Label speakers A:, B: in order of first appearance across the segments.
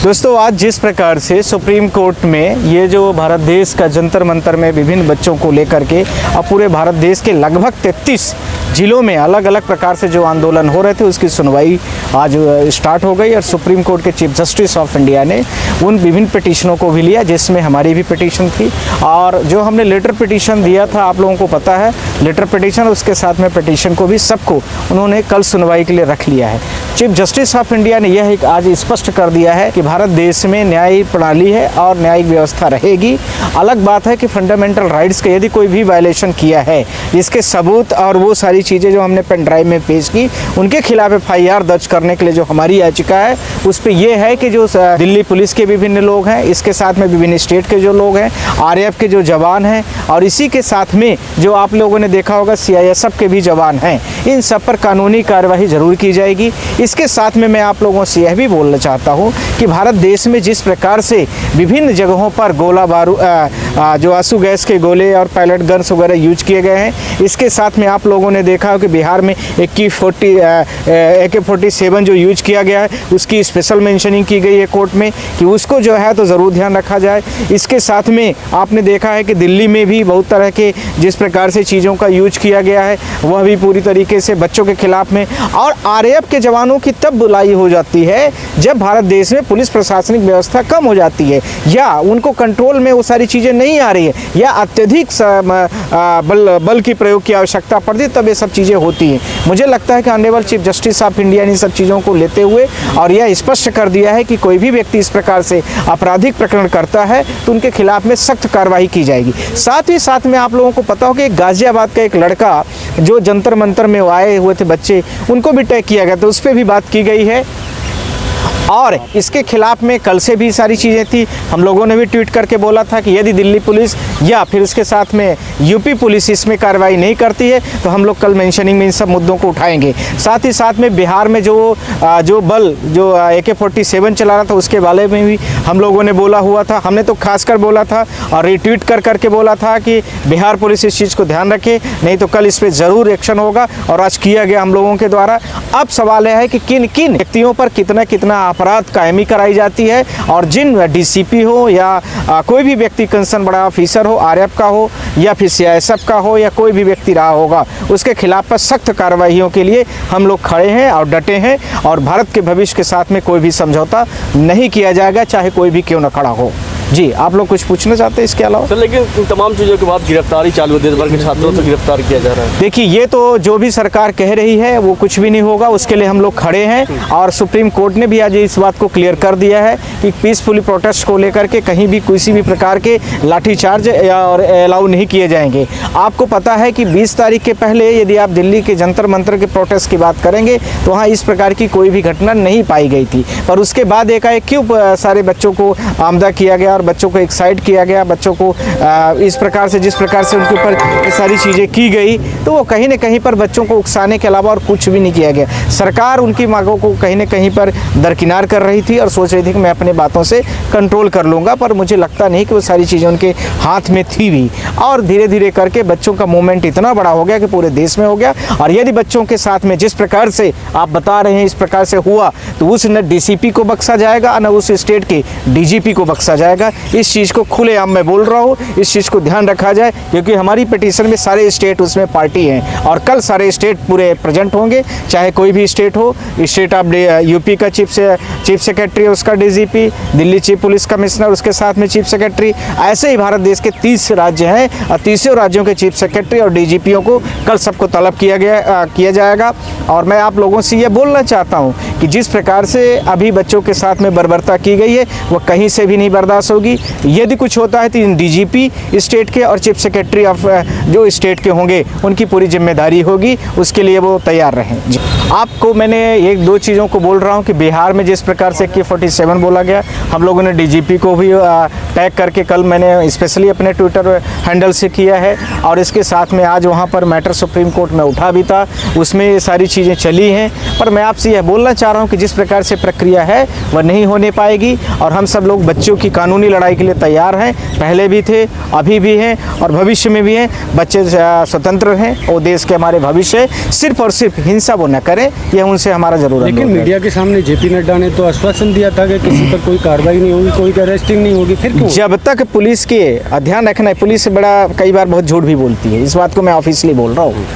A: दोस्तों, आज जिस प्रकार से सुप्रीम कोर्ट में ये जो भारत देश का जंतर मंतर में विभिन्न बच्चों को लेकर के अब पूरे भारत देश के लगभग 33 जिलों में अलग अलग प्रकार से जो आंदोलन हो रहे थे उसकी सुनवाई आज स्टार्ट हो गई और सुप्रीम कोर्ट के चीफ जस्टिस ऑफ इंडिया ने उन विभिन्न पिटीशनों को भी लिया, जिसमें हमारी भी पिटीशन थी। और जो हमने लेटर पिटीशन दिया था, आप लोगों को पता है, लेटर पिटीशन उसके साथ में पिटीशन को भी सबको उन्होंने कल सुनवाई के लिए रख लिया है। चीफ जस्टिस ऑफ इंडिया ने यह एक आज स्पष्ट कर दिया है कि भारत देश में न्यायिक प्रणाली है और न्यायिक व्यवस्था रहेगी। अलग बात है कि फंडामेंटल राइट्स का यदि कोई भी वायलेशन किया है, जिसके सबूत और वो सारी चीज़ें जो हमने पेन ड्राइव में पेश की, उनके खिलाफ FIR दर्ज करने के लिए जो हमारी याचिका है उस पर यह है कि जो दिल्ली पुलिस के विभिन्न लोग हैं, इसके साथ में विभिन्न स्टेट के जो लोग हैं, RAF के जो जवान हैं और इसी के साथ में जो आप लोगों ने देखा होगा CISF के भी जवान हैं, इन सब पर कानूनी कार्यवाही जरूर की जाएगी। इसके साथ में मैं आप लोगों से यह भी बोलना चाहता हूँ कि भारत देश में जिस प्रकार से विभिन्न जगहों पर गोला बारूद जो आंसू गैस के गोले और पैलेट गन्स वगैरह यूज किए गए हैं, इसके साथ में आप लोगों ने देखा हो कि बिहार में AK-47 जो यूज किया गया है उसकी स्पेशल मेंशनिंग की गई है कोर्ट में कि उसको जो है तो ज़रूर ध्यान रखा जाए। इसके साथ में आपने देखा है कि दिल्ली में भी बहुत तरह के जिस प्रकार से चीज़ों का यूज किया गया है वह भी पूरी तरीके से बच्चों के खिलाफ में, और RAF के जवानों की तब बुलाई हो जाती है जब भारत देश में पुलिस प्रशासनिक व्यवस्था कम हो जाती है या उनको कंट्रोल में वो सारी चीज़ें नहीं आ रही है या अत्यधिक बल की प्रयोग की आवश्यकता पड़ती है, तब ये सब चीज़ें होती हैं। मुझे लगता है कि honourable chief justice of India ने इन सब चीज़ों को लेते हुए और यह स्पष्ट कर दिया है कि कोई भी व्यक्ति इस प्रकार से आपराधिक प्रकरण करता है तो उनके खिलाफ में सख्त कार्रवाई की जाएगी। साथ ही साथ में आप लोगों को पता हो कि गाजियाबाद का एक लड़का जो जंतर मंतर में आए हुए थे बच्चे, उनको भी टैग किया गया, तो उस पर भी बात की गई है। और इसके खिलाफ में कल से भी सारी चीज़ें थी, हम लोगों ने भी ट्वीट करके बोला था कि यदि दिल्ली पुलिस या फिर उसके साथ में यूपी पुलिस इसमें कार्रवाई नहीं करती है तो हम लोग कल मेंशनिंग में इन सब मुद्दों को उठाएंगे। साथ ही साथ में बिहार में जो AK-47 चला रहा था उसके बारे में भी हम लोगों ने बोला हुआ था, हमने तो खासकर बोला था और रिट्वीट करके बोला था कि बिहार पुलिस इस चीज़ को ध्यान रखे, नहीं तो कल इस पर ज़रूर एक्शन होगा, और आज किया गया हम लोगों के द्वारा। अब सवाल है कि किन किन व्यक्तियों पर कितना अपराध कायमी कराई जाती है, और जिन DCP हो या कोई भी व्यक्ति कंसर्न बड़ा ऑफिसर हो, RAF का हो या फिर CISF का हो या कोई भी व्यक्ति रहा होगा, उसके खिलाफ पर सख्त कार्रवाइयों के लिए हम लोग खड़े हैं और डटे हैं, और भारत के भविष्य के साथ में कोई भी समझौता नहीं किया जाएगा, चाहे कोई भी क्यों न खड़ा हो। जी, आप लोग कुछ पूछना चाहते हैं इसके अलावा?
B: सर, लेकिन तमाम चीज़ों के बाद गिरफ्तारी चालू है, देश भर के छात्रों को गिरफ्तार किया जा रहा है।
A: देखिए, ये तो जो भी सरकार कह रही है वो कुछ भी नहीं होगा, उसके लिए हम लोग खड़े हैं, और सुप्रीम कोर्ट ने भी आज इस बात को क्लियर कर दिया है कि पीसफुली प्रोटेस्ट को लेकर के कहीं भी किसी भी प्रकार के लाठीचार्ज और अलाउ नहीं किए जाएंगे। आपको पता है कि 20 तारीख के पहले यदि आप दिल्ली के जंतर मंतर के प्रोटेस्ट की बात करेंगे तो वहाँ इस प्रकार की कोई भी घटना नहीं पाई गई थी, पर उसके बाद एकाएक क्यों सारे बच्चों को आमदा किया गया और बच्चों को एक्साइट किया गया, बच्चों को इस प्रकार से जिस प्रकार से उनके ऊपर ये सारी चीज़ें की गई, तो वो कहीं न कहीं पर बच्चों को उकसाने के अलावा और कुछ भी नहीं किया गया। सरकार उनकी मांगों को कहीं न कहीं पर दरकिनार कर रही थी और सोच रही थी कि मैं अपने बातों से कंट्रोल कर लूँगा, पर मुझे लगता नहीं कि वो सारी चीज़ें उनके हाथ में थी भी, और धीरे धीरे करके बच्चों का मूवमेंट इतना बड़ा हो गया कि पूरे देश में हो गया। और यदि बच्चों के साथ में जिस प्रकार से आप बता रहे हैं इस प्रकार से हुआ, तो उस न DCP को बख्शा जाएगा न उस स्टेट के DGP को बख्शा जाएगा। इस चीज़ को खुलेआम मैं बोल रहा हूँ, इस चीज़ को ध्यान रखा जाए, क्योंकि हमारी पिटीशन में सारे स्टेट उसमें पार्टी हैं और कल सारे स्टेट पूरे प्रेजेंट होंगे, चाहे कोई भी स्टेट हो। स्टेट ऑफ यूपी का चीफ सेक्रेटरी, उसका DGP, Delhi chief police commissioner, उसके साथ में चीफ सेक्रेटरी, ऐसे ही भारत देश के 30 राज्य हैं और 30 राज्यों के चीफ सेक्रेटरी और DGPओं को कल सबको तलब किया जाएगा। और मैं आप लोगों से ये बोलना चाहता हूँ कि जिस प्रकार से अभी बच्चों के साथ में बर्बरता की गई है वह कहीं से भी नहीं बर्दाश्त होगी। यदि कुछ होता है तो इन DGP स्टेट के और चीफ सेक्रेटरी ऑफ जो स्टेट के होंगे उनकी पूरी जिम्मेदारी होगी, उसके लिए वो तैयार रहें। आपको मैंने एक दो चीज़ों को बोल रहा हूँ कि बिहार में जिस प्रकार से AK-47 बोला गया, हम लोगों ने DGP को भी टैग करके कल मैंने स्पेशली अपने ट्विटर हैंडल से किया है। और इसके साथ में आज वहाँ पर मैटर सुप्रीम कोर्ट में उठा भी था, उसमें ये सारी चीज़ें चली हैं। पर मैं आपसे यह बोलना चाह रहा हूँ कि जिस प्रकार से प्रक्रिया है वह नहीं होने पाएगी, और हम सब लोग बच्चों की कानूनी लड़ाई के लिए तैयार हैं, पहले भी थे, अभी भी हैं और भविष्य में भी हैं। बच्चे स्वतंत्र हैं, वो देश के हमारे भविष्य है। सिर्फ और सिर्फ हिंसा वो न करें, यह उनसे हमारा जरूर
C: लेकिन
A: अनुरोध है।
C: मीडिया के सामने जेपी नड्डा ने तो आश्वासन दिया था कि किसी पर कोई कार्रवाई नहीं होगी, कोई अरेस्टिंग नहीं होगी, फिर क्यों?
A: जब तक पुलिस के ध्यान रखना है, पुलिस बड़ा कई बार बहुत झूठ भी बोलती है, इस बात को मैं ऑफिशियली बोल रहा हूँ।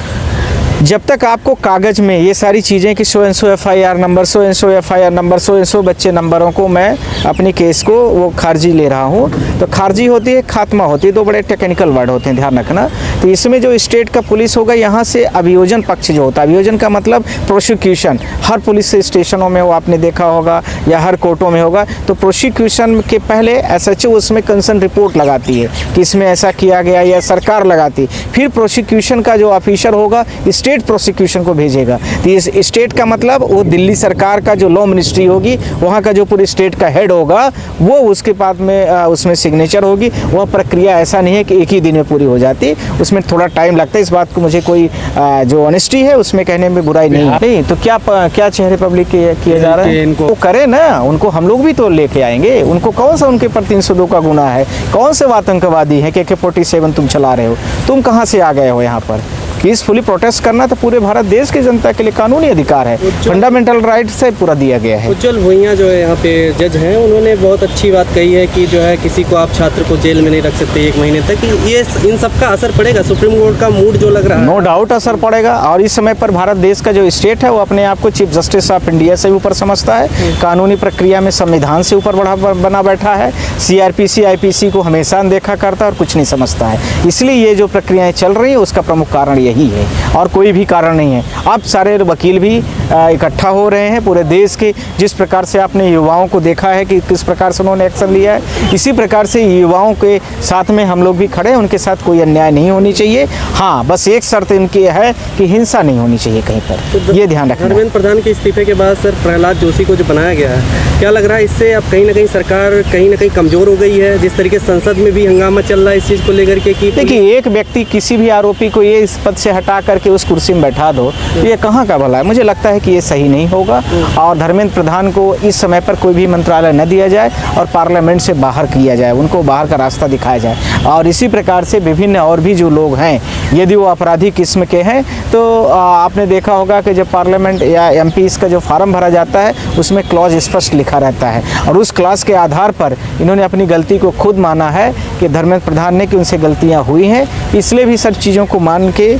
A: जब तक आपको कागज़ में ये सारी चीज़ें कि so and so FIR number, so and so FIR number, so and so बच्चे नंबरों को मैं अपनी केस को वो खारिजी ले रहा हूँ, तो खारिजी होती है, खात्मा होती है, तो बड़े टेक्निकल वर्ड होते हैं, ध्यान रखना। तो इसमें जो स्टेट का पुलिस होगा, यहाँ से अभियोजन पक्ष जो होता है, अभियोजन का मतलब प्रोसिक्यूशन, हर पुलिस स्टेशनों में वो आपने देखा होगा या हर कोर्टों में होगा, तो प्रोसिक्यूशन के पहले SHO उसमें कंसर्न रिपोर्ट लगाती है कि इसमें ऐसा किया गया, या सरकार लगाती है। फिर प्रोसिक्यूशन का जो ऑफिसर होगा स्टेट प्रोसिक्यूशन को भेजेगा। तो इस स्टेट का मतलब वो दिल्ली सरकार का जो लॉ मिनिस्ट्री होगी, वहाँ का जो पूरी स्टेट का हेड होगा, वो उसके बाद में उसमें सिग्नेचर होगी। वह प्रक्रिया ऐसा नहीं है कि एक ही दिन में पूरी हो जाती, उसमें थोड़ा टाइम लगता है। इस बात को मुझे कोई जो ऑनेस्टी है उसमें कहने में बुराई नहीं। तो क्या चेहरे पब्लिक किया जा रहा है, इनको करे ना, उनको हम लोग भी तो लेके आएंगे। उनको कौन सा उनके पर 302 का गुना है, कौन से आतंकवादी है कि AK-47 तुम चला रहे हो, तुम कहाँ से आ गए हो यहाँ पर? पीसफुली प्रोटेस्ट करना तो पूरे भारत देश की जनता के लिए कानूनी अधिकार है, फंडामेंटल राइट से पूरा दिया गया है।
D: उज्जवल भुइयां जो है यहाँ पे जज हैं, उन्होंने बहुत अच्छी बात कही है कि जो है किसी को आप छात्र को जेल में नहीं रख सकते 1 महीने तक। ये इन सब का असर पड़ेगा, सुप्रीम कोर्ट का मूड जो लग रहा है।
A: नो डाउट असर पड़ेगा। और इस समय पर भारत देश का जो स्टेट है वो अपने आप को चीफ जस्टिस ऑफ इंडिया से ऊपर समझता है, कानूनी प्रक्रिया में संविधान से ऊपर बना बैठा है, CRPC IPC को हमेशा देखा करता है और कुछ नहीं समझता है। इसलिए ये जो प्रक्रियाएं चल रही है उसका प्रमुख कारण यही है और कोई भी कारण नहीं है। अब सारे वकील भी इकट्ठा हो रहे हैं पूरे देश के। जिस प्रकार से आपने युवाओं को देखा है कि किस प्रकार से उन्होंने एक्शन लिया है, इसी प्रकार से युवाओं के साथ में हम लोग भी खड़े हैं। उनके साथ कोई अन्याय नहीं होनी चाहिए। हाँ, बस एक शर्त इनकी है कि हिंसा नहीं होनी चाहिए कहीं पर, ये ध्यान रखना।
D: धर्मेंद्र प्रधान के इस्तीफे के बाद सर प्रहलाद जोशी को जो बनाया गया है, क्या लग रहा है इससे अब कहीं ना कहीं सरकार कहीं ना कहीं कमजोर हो गई है? जिस तरीके से संसद में भी हंगामा चल रहा है इस चीज़ को लेकर के कि
A: देखिए, एक व्यक्ति किसी भी आरोपी को ये इस पद से हटा करके उस कुर्सी में बैठा दो, ये कहाँ का भला है? मुझे लगता है कि ये सही नहीं होगा। और धर्मेंद्र प्रधान को इस समय पर कोई भी मंत्रालय न दिया जाए और पार्लियामेंट से बाहर किया जाए, उनको बाहर का रास्ता दिखाया जाए। और इसी प्रकार से विभिन्न और भी जो लोग हैं, यदि वो अपराधी किस्म के हैं, तो आपने देखा होगा कि जब पार्लियामेंट या MPs का जो फार्म भरा जाता है उसमें क्लॉज स्पष्ट लिखा रहता है, और उस क्लॉज के आधार पर इन्होंने अपनी गलती को खुद माना है कि धर्मेंद्र प्रधान ने कि उनसे गलतियाँ हुई हैं। इसलिए भी सब चीज़ों को मान के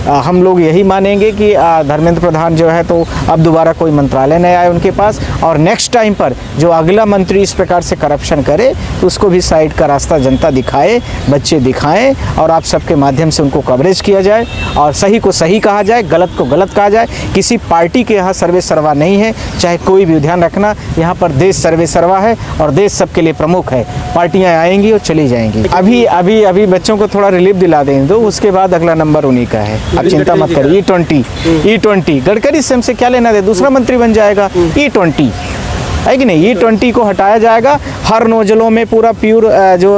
A: हम लोग यही मानेंगे कि धर्मेंद्र प्रधान जो है तो अब दोबारा कोई मंत्रालय नहीं आए उनके पास, और नेक्स्ट टाइम पर जो अगला मंत्री इस प्रकार से करप्शन करे तो उसको भी साइड का रास्ता जनता दिखाए, बच्चे दिखाएं, और आप सबके माध्यम से उनको कवरेज किया जाए और सही को सही कहा जाए, गलत को गलत कहा जाए। किसी पार्टी के यहाँ सर्वे सर्वा नहीं है, चाहे कोई भी। ध्यान रखना, यहाँ पर देश सर्वे सर्वा है और देश सबके लिए प्रमुख है। पार्टियाँ आएंगी और चली जाएंगी। अभी बच्चों को थोड़ा रिलीफ दिला दें दो, उसके बाद अगला नंबर उन्हीं का है। अब चिंता मत करिए। E20 गडकरी से हमसे क्या लेना दे, दूसरा मंत्री बन जाएगा। E20 है कि नहीं, E20 को हटाया जाएगा। हर नोजलों में पूरा प्योर जो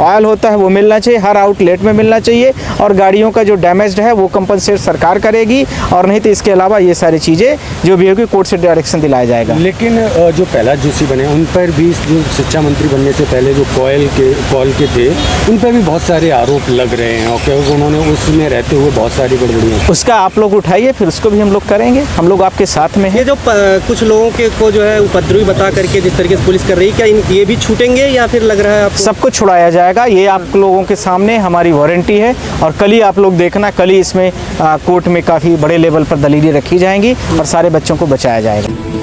A: ऑयल होता है वो मिलना चाहिए, हर आउटलेट में मिलना चाहिए, और गाड़ियों का जो डैमेज्ड है वो कंपनसेट सरकार करेगी, और नहीं तो इसके अलावा ये सारी चीज़ें जो भी होगी कोर्ट से डायरेक्शन दिलाया जाएगा।
C: लेकिन जो प्रहलाद जोशी बने उन पर भी, जो शिक्षा मंत्री बनने से पहले जो कॉल के थे, उन पर भी बहुत सारे आरोप लग रहे हैं, और क्योंकि उन्होंने उसमें रहते हुए बहुत सारी गड़बड़ियाँ।
A: उसका आप लोग उठाइए, फिर उसको भी हम लोग करेंगे। हम लोग आपके साथ में हैं।
D: ये जो कुछ लोगों के को जो है उपद्रवी बता करके जिस तरीके से पुलिस कर रही है, क्या ये भी छूटेंगे या फिर लग रहा है आपको?
A: सबको छुड़ाया जाएगा, ये आप लोगों के सामने हमारी वारंटी है। और कल ही आप लोग देखना, कल ही इसमें कोर्ट में काफ़ी बड़े लेवल पर दलीलें रखी जाएंगी और सारे बच्चों को बचाया जाएगा।